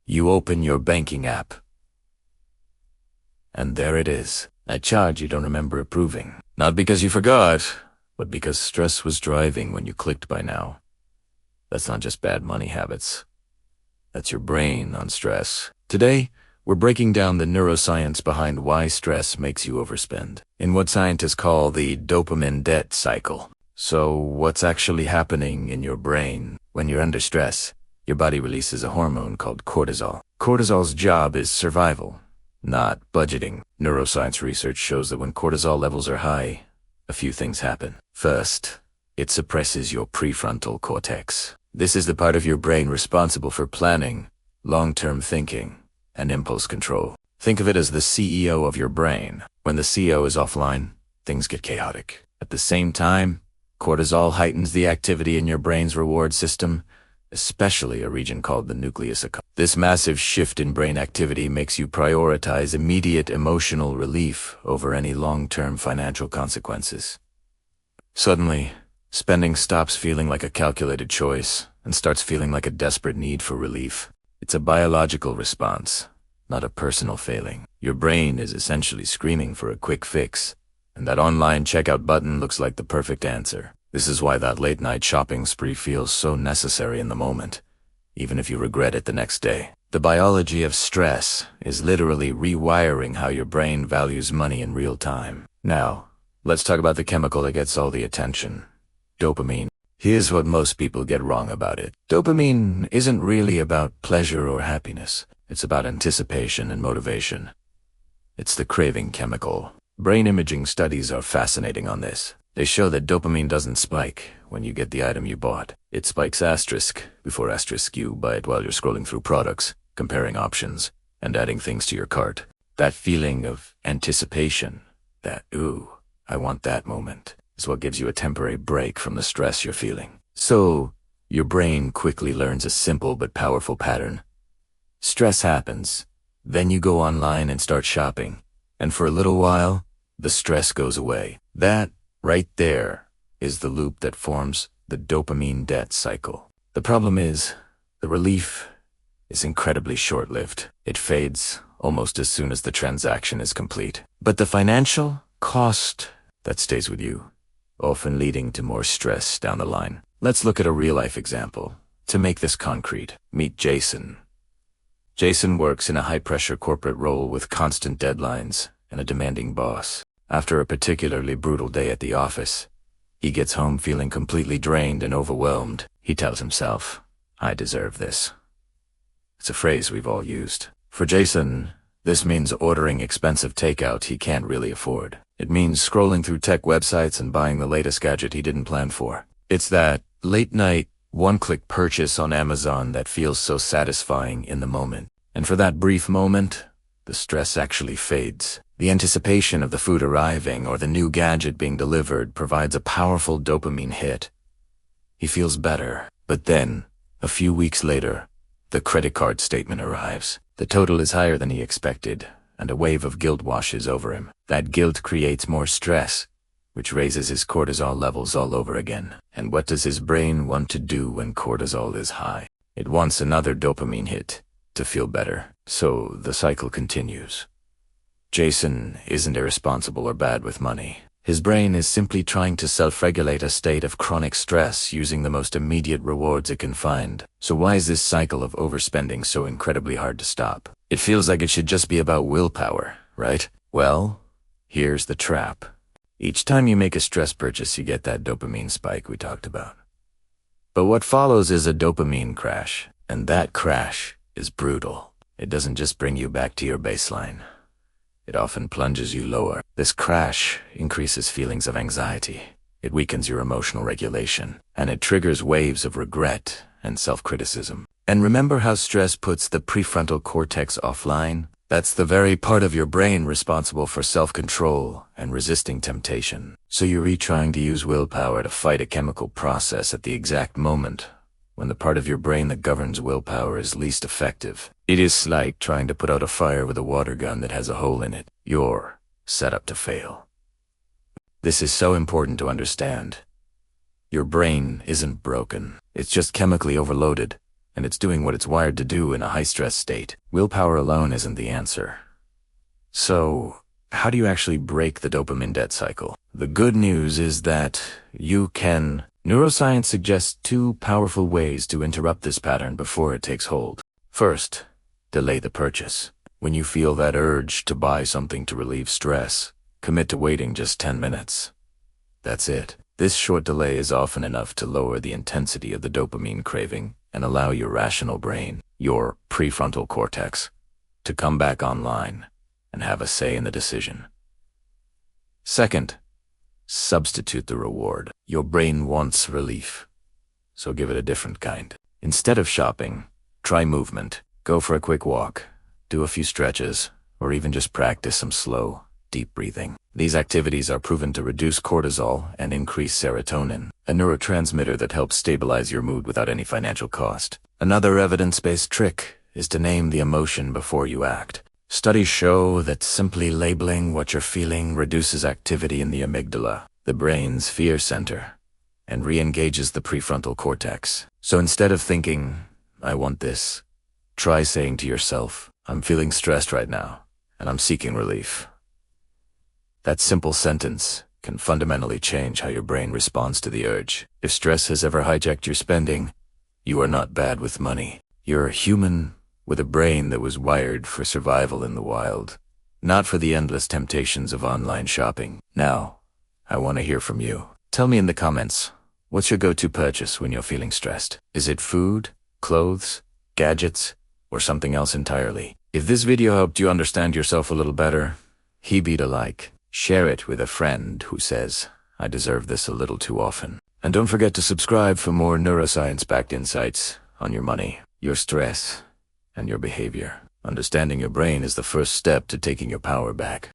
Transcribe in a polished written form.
You open your banking app, and there it is, a charge you don't remember approving. Not because you forgot, but because stress was driving when you clicked by now. That's not just bad money habits. That's your brain on stress. Today, we're breaking down the neuroscience behind why stress makes you overspend, in what scientists call the dopamine-debt cycle. So, what's actually happening in your brain when you're under stress? Your body releases a hormone called cortisol. Cortisol's job is survival, not budgeting. Neuroscience research shows that when cortisol levels are high, a few things happen. First, it suppresses your prefrontal cortex. This is the part of your brain responsible for planning, long-term thinking, and impulse control. Think of it as the CEO of your brain. When the CEO is offline, things get chaotic. At the same time, cortisol heightens the activity in your brain's reward system, especially a region called the nucleus accumbens. This massive shift in brain activity makes you prioritize immediate emotional relief over any long-term financial consequences. Suddenly, spending stops feeling like a calculated choice and starts feeling like a desperate need for relief. It's a biological response, not a personal failing. Your brain is essentially screaming for a quick fix, and that online checkout button looks like the perfect answer. This is why that late-night shopping spree feels so necessary in the moment, even if you regret it the next day. The biology of stress is literally rewiring how your brain values money in real time. Now, let's talk about the chemical that gets all the attention: dopamine. Here's what most people get wrong about it. Dopamine isn't really about pleasure or happiness. It's about anticipation and motivation. It's the craving chemical. Brain imaging studies are fascinating on this. They show that dopamine doesn't spike when you get the item you bought. It spikes asterisk before asterisk you buy it while you're scrolling through products, comparing options, and adding things to your cart. That feeling of anticipation, that "ooh, I want that" moment, is what gives you a temporary break from the stress you're feeling. So, your brain quickly learns a simple but powerful pattern. Stress happens, then you go online and start shopping, and for a little while, the stress goes away. That, right there, is the loop that forms the dopamine-debt cycle. The problem is, the relief is incredibly short-lived. It fades almost as soon as the transaction is complete. But the financial cost, that stays with you, often leading to more stress down the line. Let's look at a real-life example. To make this concrete, meet Jason. Jason works in a high-pressure corporate role with constant deadlines and a demanding boss. After a particularly brutal day at the office, he gets home feeling completely drained and overwhelmed. He tells himself, "I deserve this." It's a phrase we've all used. For Jason, this means ordering expensive takeout he can't really afford. It means scrolling through tech websites and buying the latest gadget he didn't plan for. It's that late-night, one-click purchase on Amazon that feels so satisfying in the moment. And for that brief moment, the stress actually fades. The anticipation of the food arriving or the new gadget being delivered provides a powerful dopamine hit. He feels better. But then, a few weeks later, the credit card statement arrives. The total is higher than he expected, and a wave of guilt washes over him. That guilt creates more stress, which raises his cortisol levels all over again. And what does his brain want to do when cortisol is high? It wants another dopamine hit to feel better. So the cycle continues. Jason isn't irresponsible or bad with money. His brain is simply trying to self-regulate a state of chronic stress using the most immediate rewards it can find. So why is this cycle of overspending so incredibly hard to stop? It feels like it should just be about willpower, right? Well, here's the trap. Each time you make a stress purchase, you get that dopamine spike we talked about. But what follows is a dopamine crash, and that crash is brutal. It doesn't just bring you back to your baseline. It often plunges you lower. This crash increases feelings of anxiety. It weakens your emotional regulation, and it triggers waves of regret and self-criticism. And remember how stress puts the prefrontal cortex offline? That's the very part of your brain responsible for self-control and resisting temptation. So you're trying to use willpower to fight a chemical process at the exact moment when the part of your brain that governs willpower is least effective. It is like trying to put out a fire with a water gun that has a hole in it. You're set up to fail. This is so important to understand. Your brain isn't broken. It's just chemically overloaded, and it's doing what it's wired to do in a high-stress state. Willpower alone isn't the answer. So, how do you actually break the dopamine debt cycle? The good news is that you can. Neuroscience suggests two powerful ways to interrupt this pattern before it takes hold. First, delay the purchase. When you feel that urge to buy something to relieve stress, commit to waiting just 10 minutes. That's it. This short delay is often enough to lower the intensity of the dopamine craving and allow your rational brain, your prefrontal cortex, to come back online and have a say in the decision. Second, substitute the reward. Your brain wants relief, so give it a different kind. Instead of shopping, try movement. Go for a quick walk, do a few stretches, or even just practice some slow, deep breathing. These activities are proven to reduce cortisol and increase serotonin, a neurotransmitter that helps stabilize your mood without any financial cost. Another evidence-based trick is to name the emotion before you act. Studies show that simply labeling what you're feeling reduces activity in the amygdala, the brain's fear center, and re-engages the prefrontal cortex. So instead of thinking, "I want this," try saying to yourself, "I'm feeling stressed right now, and I'm seeking relief." That simple sentence can fundamentally change how your brain responds to the urge. If stress has ever hijacked your spending, you are not bad with money. You're a human with a brain that was wired for survival in the wild, not for the endless temptations of online shopping. Now, I want to hear from you. Tell me in the comments, what's your go-to purchase when you're feeling stressed? Is it food, clothes, gadgets, or something else entirely? If this video helped you understand yourself a little better, heed a like. Share it with a friend who says, "I deserve this a little too often." And don't forget to subscribe for more neuroscience-backed insights on your money, your stress, and your behavior. Understanding your brain is the first step to taking your power back.